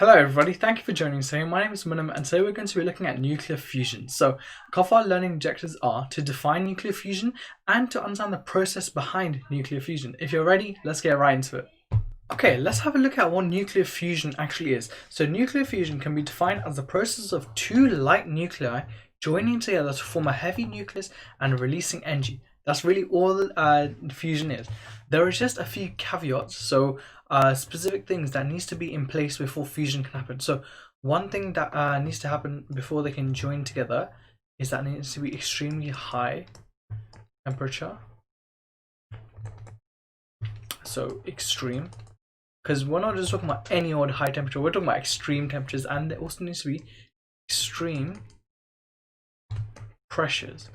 Hello everybody, thank you for joining today. My name is Munam and today we're going to be looking at nuclear fusion. So, a couple of our learning objectives are to define nuclear fusion and to understand the process behind nuclear fusion. If you're ready, let's get right into it. Okay, let's have a look at what nuclear fusion actually is. So, nuclear fusion can be defined as the process of two light nuclei joining together to form a heavy nucleus and releasing energy. That's really all fusion is. There are just a few caveats, so specific things that needs to be in place before fusion can happen. So one thing that needs to happen before they can join together is that it needs to be extremely high temperature. So extreme, because we're not just talking about any old high temperature, we're talking about extreme temperatures, and there also needs to be extreme pressures.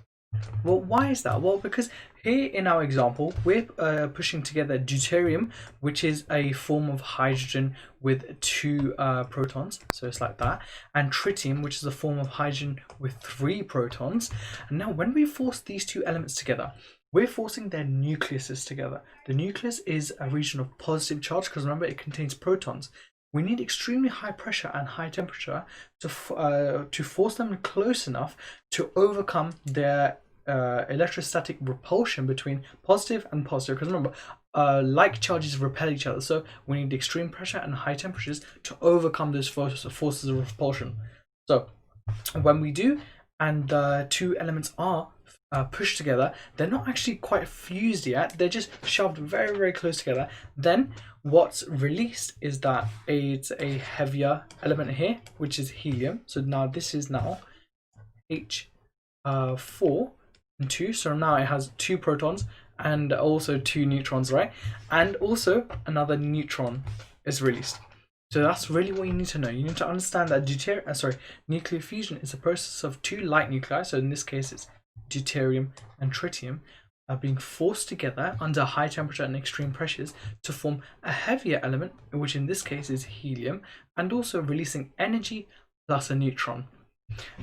Well, why is that? Well, because here in our example, we're pushing together deuterium, which is a form of hydrogen with two protons, so it's like that, and tritium, which is a form of hydrogen with three protons. And now when we force these two elements together, we're forcing their nucleuses together. The nucleus is a region of positive charge because remember it contains protons. We need extremely high pressure and high temperature to force them close enough to overcome their electrostatic repulsion between positive and positive, because remember like charges repel each other, so we need extreme pressure and high temperatures to overcome those forces of repulsion. So when we do, and the two elements are pushed together, they're not actually quite fused yet, they're just shoved very, very close together. Then what's released is that it's a heavier element here, which is helium. So now this is now H4 and 2, so now it has two protons and also two neutrons, right? And also another neutron is released. So that's really what you need to know. You need to understand that nuclear fusion is a process of two light nuclei, so in this case it's deuterium and tritium, are being forced together under high temperature and extreme pressures to form a heavier element, which in this case is helium, and also releasing energy plus a neutron.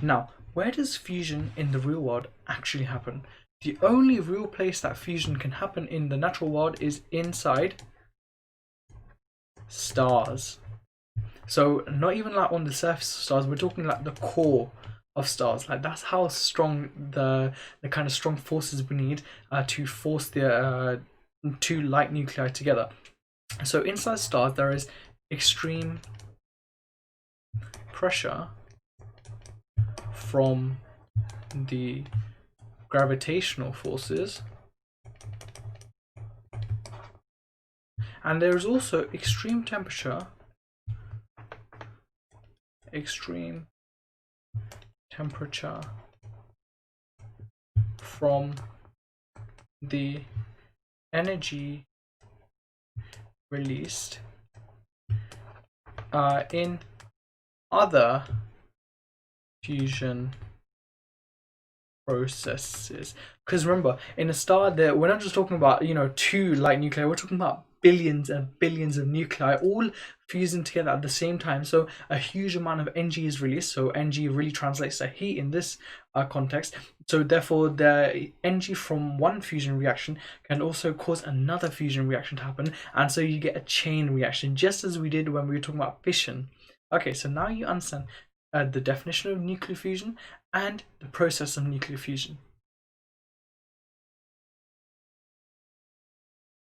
Now, where does fusion in the real world actually happen? The only real place that fusion can happen in the natural world is inside stars. So not even like on the surface of stars, we're talking like the core of stars. Like that's how strong the kind of strong forces we need to force the two light nuclei together. So inside stars there is extreme pressure from the gravitational forces, and there is also extreme temperature from the energy released in other fusion processes. Because remember, in a star, we're not just talking about two light nuclei, we're talking about billions and billions of nuclei all fusing together at the same time. So a huge amount of energy is released. So energy really translates to heat in this context. So therefore the energy from one fusion reaction can also cause another fusion reaction to happen, and so you get a chain reaction, just as we did when we were talking about fission. Okay, so now you understand the definition of nuclear fusion and the process of nuclear fusion.